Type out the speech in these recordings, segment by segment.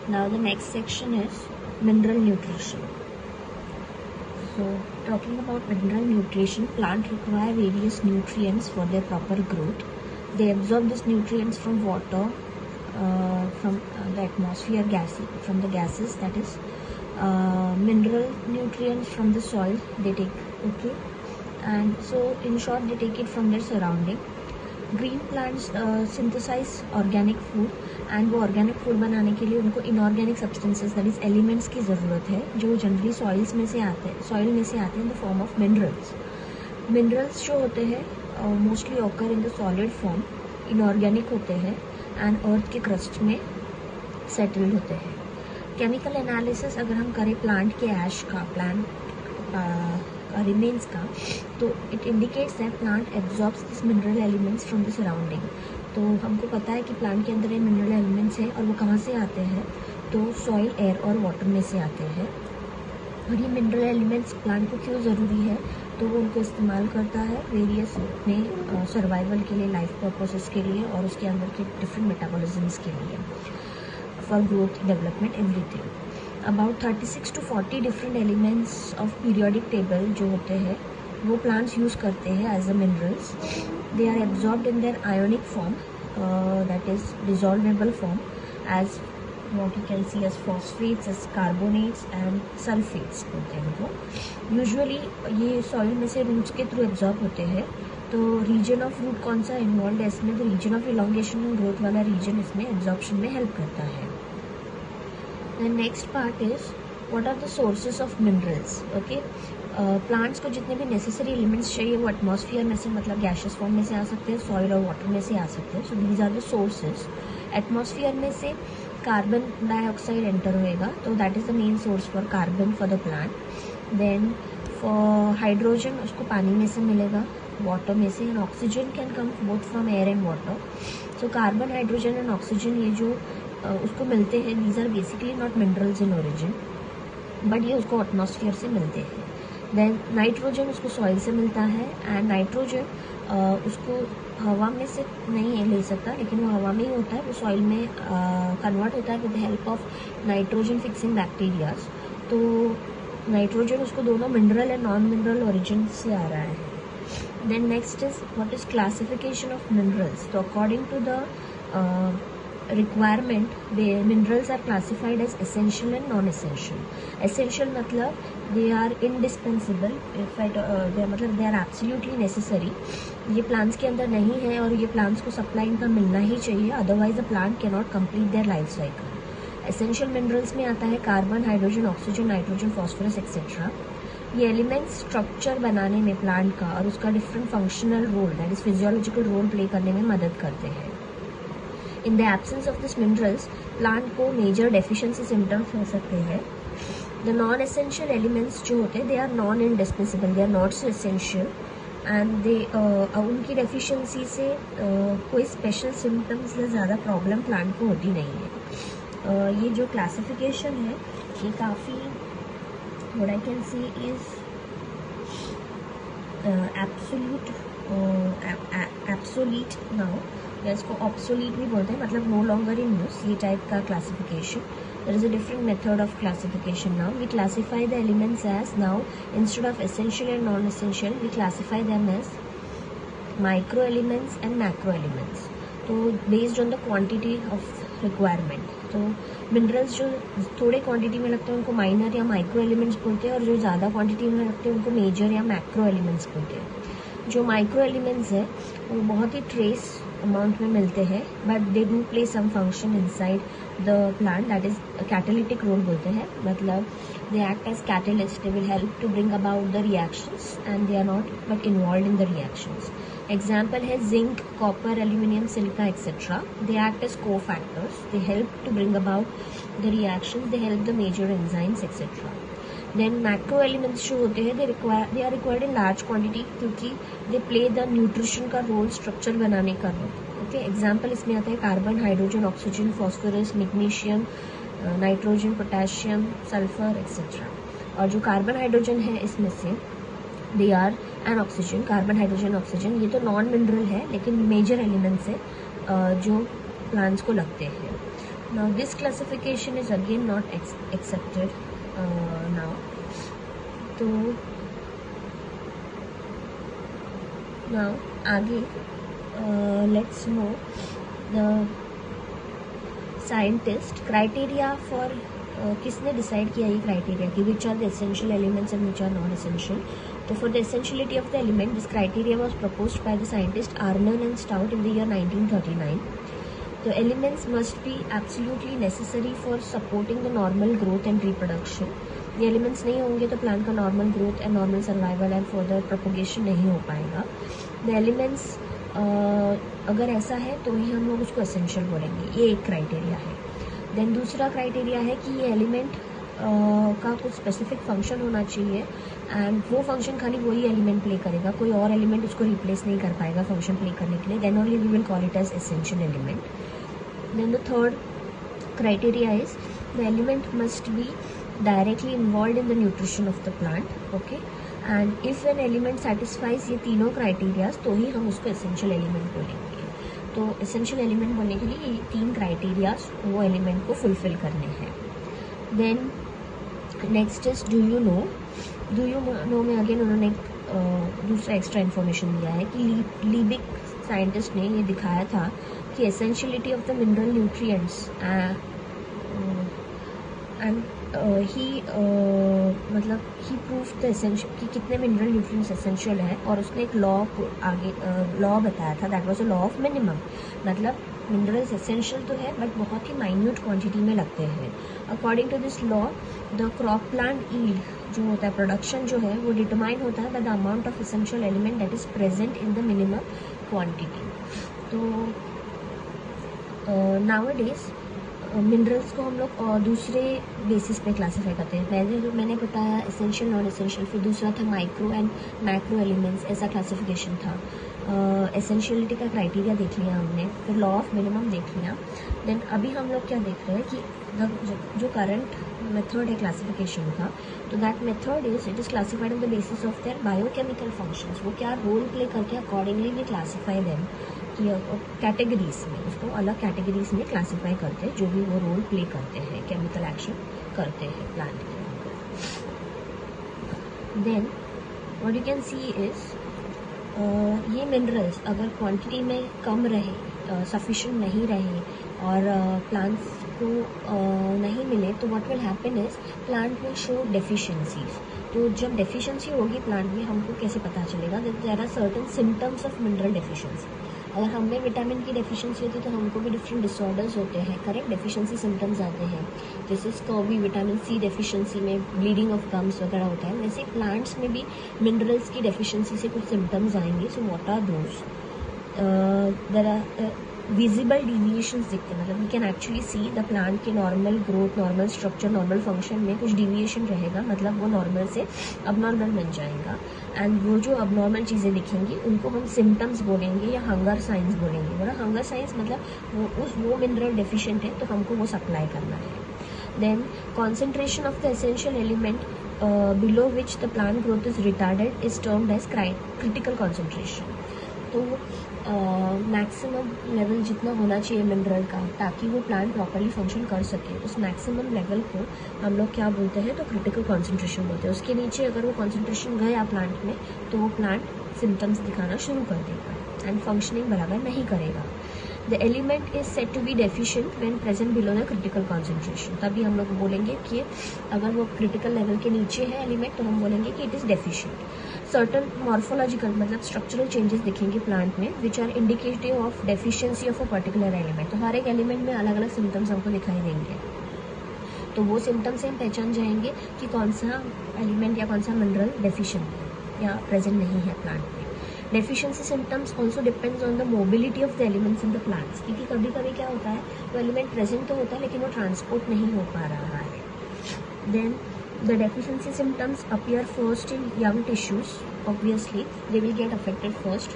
Now the next section is mineral nutrition. So talking about mineral nutrition, plants require various nutrients for their proper growth. They absorb these nutrients from water, from the atmosphere, from the gases, that is mineral nutrients from the soil they take, okay, and so in short they take it from their surrounding. Green plants synthesise organic food and वो organic food बनाने के लिए उनको inorganic substances that is elements की ज़रूरत है जो generally soil में से आते हैं in the form of minerals जो होते हैं mostly occur in the solid form, inorganic होते हैं एंड अर्थ के क्रस्ट में सेटल्ड होते हैं. केमिकल एनालिसिस अगर हम करें प्लांट के ऐश का, रिमेन्स का, तो it indicates that plant absorbs this mineral elements from the surrounding. तो हमको पता है कि प्लांट के अंदर ये मिनरल एलिमेंट्स हैं और वो कहाँ से आते हैं, तो सॉइल, एयर और वाटर में से आते हैं. और ये मिनरल एलिमेंट्स प्लांट को क्यों ज़रूरी है, तो वो उनको इस्तेमाल करता है वेरियस अपने सर्वाइवल के लिए, लाइफ पर्पसेस के लिए और उसके अंदर के डिफरेंट मेटाबॉलिज्म्स के लिए, for growth, development, everything. About 36 to 40 different elements of periodic table जो होते हैं वो प्लांट्स यूज़ करते हैं as a minerals. They are absorbed in their ionic form, that is dissolvable form, as what you can see as phosphates, as carbonates and sulfates होते हैं वो. Usually ये सॉइल में से रूट्स के थ्रू एब्जॉर्ब होते हैं. तो रीजन ऑफ रूट कौन सा इन्वॉल्व है इसमें, तो रीजन ऑफ इलॉन्गेशन और ग्रोथ वाला रीजन इसमें एब्जॉर्प्शन में हेल्प करता है. The next part is what are the sources of minerals. Okay, plants को जितने भी नेसेसरी एलिमेंट्स चाहिए वो एटमॉस्फेयर में से, मतलब गैशियस फॉर्म में से आ सकते हैं, सॉइल और वाटर में से आ सकते हैं. So these are the sources. Atmosphere में से कार्बन डाइऑक्साइड एंटर होएगा, तो that is the main source for carbon for the plant. Then for hydrogen उसको पानी में से मिलेगा, वाटर में से, and oxygen can come both from air and water. So carbon, hydrogen and oxygen ये जो उसको मिलते हैं, these are basically not minerals in origin, but ये उसको एटमॉस्फेयर से मिलते हैं. देन नाइट्रोजन उसको सॉइल से मिलता है, एंड नाइट्रोजन उसको हवा में से नहीं ले सकता, लेकिन वो हवा में ही होता है, वो सॉइल में कन्वर्ट होता है with the help of nitrogen fixing bacterias. तो नाइट्रोजन उसको दोनों mineral and non mineral origin से आ रहा है. Then next is what is classification of minerals. तो according to the requirement, the minerals are classified as essential and non-essential. Essential मतलब they are indispensable, मतलब they are absolutely necessary. ये plants के अंदर नहीं है और ये plants को supply इनका मिलना ही चाहिए, otherwise the plant cannot complete their life cycle. Essential minerals में आता है carbon, hydrogen, oxygen, nitrogen, phosphorus etcetera. ये एलिमेंट्स स्ट्रक्चर बनाने में प्लांट का और उसका different functional role, that is physiological role play करने में मदद करते हैं. In the absence of this minerals plant को मेजर डेफिशिएंसी सिम्टम्स हो सकते हैं. द नॉन एसेंशियल एलिमेंट्स जो होते हैं they are non indispensable, they are not so essential, and they उनकी डेफिशिएंसी से कोई स्पेशल सिम्टम्स या ज़्यादा प्रॉब्लम प्लांट को होती नहीं है. ये जो क्लासिफिकेशन है ये काफ़ी, what I can see is obsolete now, या इसको ऑब्सोलीट भी बोलते हैं, मतलब नो लॉन्गर इन यूज, ये टाइप का classification. There is a different method of classification now. We classify the elements as, now instead of essential and non essential we classify them as micro elements and macro elements. तो based on the quantity of requirement, तो minerals जो थोड़े quantity में लगते हैं उनको minor या micro elements बोलते हैं, और जो ज़्यादा क्वांटिटी में लगते हैं उनको मेजर या मैक्रो एलिमेंट्स बोलते हैं. जो माइक्रो एलिमेंट्स है वो बहुत ही ट्रेस अमाउंट में मिलते हैं, but they do play some function inside the plant, that is catalytic role बोलते हैं, मतलब they act as catalyst, they will help to bring about the reactions and they are not but involve in the reactions. Example है zinc, copper, aluminium, silica etcetera. They act as cofactors, they help to bring about the reactions, they help the major enzymes etcetera. Then macro elements जो होते हैं they are required in large quantity, क्योंकि they play the nutrition का role, structure बनाने का role. Okay, example इसमें आता है carbon, hydrogen, oxygen, phosphorus, magnesium, nitrogen, potassium, sulphur etcetera. और जो कार्बन हाइड्रोजन है इसमें से they are and oxygen, carbon hydrogen oxygen, ये तो नॉन मिनरल है लेकिन मेजर एलिमेंट्स है जो प्लांट्स को लगते हैं. Now this classification is again not accepted now. तो now आगे let's know the scientist criteria for किसने डिसाइड किया ये क्राइटेरिया कि which are the essential elements and which are non essential. तो for the essentiality of the element this criteria was proposed by the scientist Arnon and Stout in the year 1939. तो elements must be absolutely necessary for supporting the normal growth and reproduction. ये elements नहीं होंगे तो plant का normal growth and normal survival and further propagation नहीं हो पाएगा. The elements अगर ऐसा है तो ही हम लोग उसको एसेंशियल बोलेंगे. ये एक क्राइटेरिया है. देन दूसरा क्राइटेरिया है कि ये एलिमेंट का कुछ स्पेसिफिक फंक्शन होना चाहिए एंड वो फंक्शन खाली वही एलिमेंट प्ले करेगा, कोई और एलिमेंट उसको रिप्लेस नहीं कर पाएगा फंक्शन प्ले करने के लिए. Then only we will call it as essential element. Then the third criteria is the element must be directly involve in the nutrition of the plant. Okay, and if an element satisfies ये तीनों criterias तो ही हम उसको essential element बोलेंगे. तो essential element बनने के लिए ये तीन क्राइटेरियाज वो एलिमेंट को फुलफिल करने हैं. Then next is do you know में अगेन उन्होंने दूसरा एक्स्ट्रा इन्फॉर्मेशन दिया है कि लीबिक साइंटिस्ट ने ये दिखाया था कि essentiality of the mineral nutrients and मतलब ही प्रूफ द एसेंशियल कि कितने मिनरल न्यूट्रिएंट्स एसेंशियल है और उसने एक लॉ बताया था. That was a law of minimum. मतलब मिनरल्स एसेंशियल तो है बट बहुत ही माइन्यूट क्वांटिटी में लगते हैं. According to this law the crop plant yield जो होता है, प्रोडक्शन जो है वो डिटरमाइन होता है by the amount of essential element that is present in the minimum quantity. तो नाउअडेज मिनरल्स को हम लोग दूसरे बेसिस पे क्लासीफाई करते हैं. मैंने बताया एसेंशियल नॉन एसेंशियल, फिर दूसरा था माइक्रो एंड मैक्रो एलिमेंट्स, ऐसा क्लासिफिकेशन था. एसेंशियलिटी का क्राइटेरिया देख लिया हमने, फिर लॉ ऑफ मिनिमम देख लिया. देन अभी हम लोग क्या देख रहे हैं कि जो करंट मेथड है क्लासिफिकेशन का, तो that method it is classified on the basis of their biochemical functions. वो क्या रोल प्ले करके अकॉर्डिंगली वी क्लासीफाई देम कि कैटेगरीज में, उसको अलग कैटेगरीज में क्लासीफाई करते हैं जो भी वो रोल प्ले करते हैं, केमिकल एक्शन करते हैं प्लांट के अंदर. Then what you can see is ये मिनरल्स अगर क्वांटिटी में कम रहे, सफिशिएंट नहीं रहे और प्लांट्स को नहीं मिले तो what will happen is plant will show deficiencies. तो जब डेफिशिएंसी होगी प्लांट में, हमको कैसे पता चलेगा? There are certain symptoms of mineral deficiency. अगर हमें विटामिन की डेफिशिएंसी होती है तो हमको भी डिफरेंट डिसऑर्डर्स होते हैं, करेक्ट? डेफिशिएंसी सिम्टम्स आते हैं, जैसे स्कर्वी, विटामिन सी डेफिशिएंसी में ब्लीडिंग ऑफ गम्स वगैरह होता है. वैसे प्लांट्स में भी मिनरल्स की डेफिशिएंसी से कुछ सिम्टम्स आएंगे. So what are those? There are visible deviations दिखते हैं. मतलब we can actually see the plant के normal growth, normal structure, normal function में कुछ डिविएशन रहेगा, मतलब वो नॉर्मल से अबनॉर्मल बन जाएगा. एंड वो जो अबनॉर्मल चीज़ें दिखेंगी उनको हम सिम्टम्स बोलेंगे या हंगर साइंस बोलेंगे. मतलब हंगर साइंस मतलब वो मिनरल डेफिशिएंट है तो हमको वो सप्लाई करना है. Then concentration of the essential element below which the plant growth is retarded is termed as critical concentration. तो मैक्सिमम लेवल जितना होना चाहिए मिनरल का ताकि वो प्लांट प्रॉपरली फंक्शन कर सके, उस मैक्सिमम लेवल को हम लोग क्या बोलते हैं? तो क्रिटिकल कॉन्सेंट्रेशन बोलते हैं. उसके नीचे अगर वो कॉन्सेंट्रेशन गया प्लांट में तो वो प्लांट सिम्टम्स दिखाना शुरू कर देगा एंड फंक्शनिंग बराबर नहीं करेगा. The element is said to be deficient when present below the critical concentration. तभी हम लोग बोलेंगे कि अगर वो क्रिटिकल लेवल के नीचे है एलिमेंट तो हम बोलेंगे कि it is deficient. Certain morphological मतलब स्ट्रक्चरल चेंजेस दिखेंगे प्लांट में which are indicative of deficiency of a particular element. तो हर एक एलिमेंट में अलग अलग सिम्टम्स हमको दिखाई देंगे. तो वो सिम्टम्स से हम पहचान जाएंगे कि कौन सा एलिमेंट या कौन सा मिनरल डेफिशिएंट है या प्रेजेंट नहीं है प्लांट में. Deficiency symptoms also depends on the mobility of the elements in the plants. क्योंकि कभी कभी क्या होता है वो एलिमेंट प्रेजेंट तो होता है लेकिन वो ट्रांसपोर्ट नहीं हो पा रहा है. Then the deficiency symptoms appear first in young tissues. Obviously they will get affected first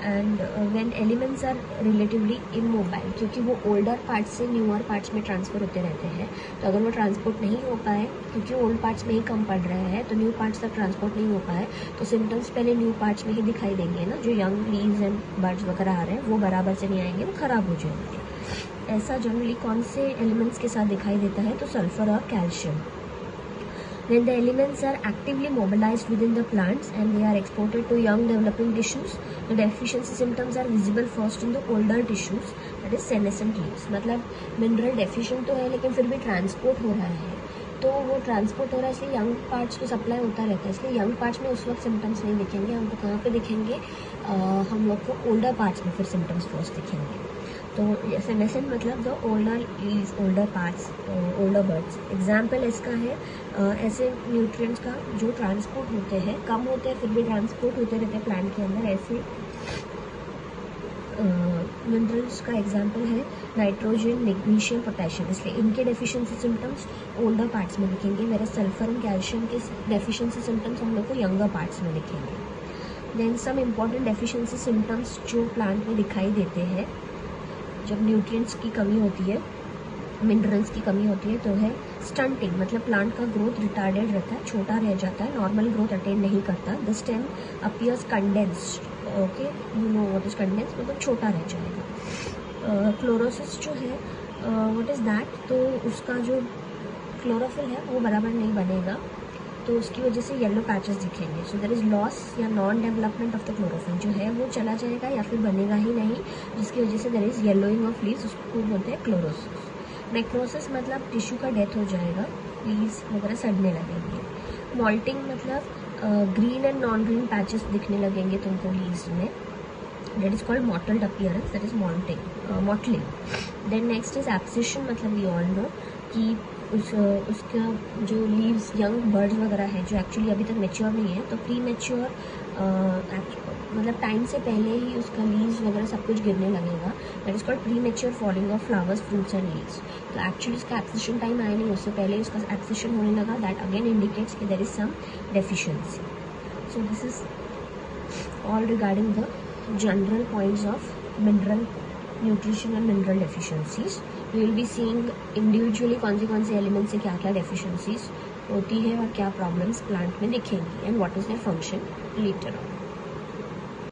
and when elements are relatively immobile, क्योंकि वो ओल्डर पार्ट्स से न्यूअर पार्ट्स में ट्रांसफर होते रहते हैं. तो अगर वो ट्रांसपोर्ट नहीं हो पाए क्योंकि ओल्ड पार्ट्स में ही कम पड़ रहे हैं तो न्यू पार्ट्स तक ट्रांसपोर्ट नहीं हो पाए तो सिम्टम्स पहले न्यू पार्ट्स में ही दिखाई देंगे ना. जो यंग लीव्स एंड बर्ड्स वगैरह आ रहे हैं वो बराबर से नहीं आएंगे, वो ख़राब हो जाएंगे. ऐसा जनरली कौन से एलिमेंट्स के साथ दिखाई देता है, तो सल्फर और calcium. When the elements are actively mobilized within the plants and they are exported to young developing tissues, the deficiency symptoms are visible first in the older tissues, that is senescent leaves. मतलब mineral deficient तो है लेकिन फिर भी transport हो रहा है, तो वो ट्रांसपोर्ट हो रहा है इसलिए यंग पार्ट्स को सप्लाई होता रहता है, इसलिए यंग पार्ट्स में उस वक्त सिम्टम्स नहीं दिखेंगे। हमको कहाँ पे दिखेंगे, हम लोग को ओल्डर पार्ट्स में फिर सिम्टम्स फर्स्ट दिखेंगे। तो सेनेसेंट मतलब the older leaves, older parts, older birds. Example इसका है ऐसे न्यूट्रिएंट्स का जो ट्रांसपोर्ट होते हैं, कम होते हैं फिर भी ट्रांसपोर्ट होते रहते हैं प्लांट के अंदर, ऐसे मिनरल्स का एग्जाम्पल है नाइट्रोजन, मैग्नीशियम, पोटेशियम। इसलिए इनके डेफिशिएंसी सिम्टम्स ओल्डर पार्ट्स में दिखेंगे, मेरे सल्फर एंड कैल्शियम के डेफिशिएंसी सिम्टम्स हम लोग को यंगर पार्ट्स में दिखेंगे। Then some important deficiency symptoms जो प्लांट में दिखाई देते हैं जब न्यूट्रिएंट्स की कमी होती है, मिनरल्स की कमी होती है, तो है स्टंटिंग, मतलब प्लांट का ग्रोथ रिटार्डेड रहता है, छोटा रह जाता है, नॉर्मल ग्रोथ अटेन नहीं करता। The stem appears condensed, okay, you know what is condensed, मतलब छोटा रह जाएगा। क्लोरोसिस जो है व्हाट इज दैट, तो उसका जो क्लोरोफिल है वो बराबर नहीं बनेगा, तो उसकी वजह से येलो पैचेस दिखेंगे। सो देयर इज लॉस या non development of the chlorophyll, जो है वो चला जाएगा या फिर बनेगा ही नहीं, जिसकी वजह से there is yellowing of leaves, उसको बोलते हैं क्लोरोसिस। नेक्रोसिस मतलब टिश्यू का डेथ हो जाएगा, लीव्स वगैरह सड़ने लगेंगे। मॉल्टिंग मतलब green and non green patches दिखने लगेंगे तुमको लीव्स में, that is called mottled appearance, that is mottling. Then next is abscission, मतलब we all know कि उसका जो लीव्स यंग बर्ड्स वगैरह है जो एक्चुअली अभी तक मेच्योर नहीं है, तो प्री मेच्योर मतलब टाइम से पहले ही उसका लीव्स वगैरह सब कुछ गिरने लगेगा, that is called premature falling of flowers, fruits and leaves. तो एक्चुअली उसका एक्सेशन टाइम आया नहीं, उससे पहले उसका एक्सेशन होने लगा, दैट अगेन इंडिकेट्स कि there is some deficiency. So this is all regarding the general points of mineral nutrition and mineral deficiencies. We will be seeing individually कौन से एलिमेंट से क्या क्या deficiencies होती है और क्या problems plant में दिखेंगी and what is their function later on.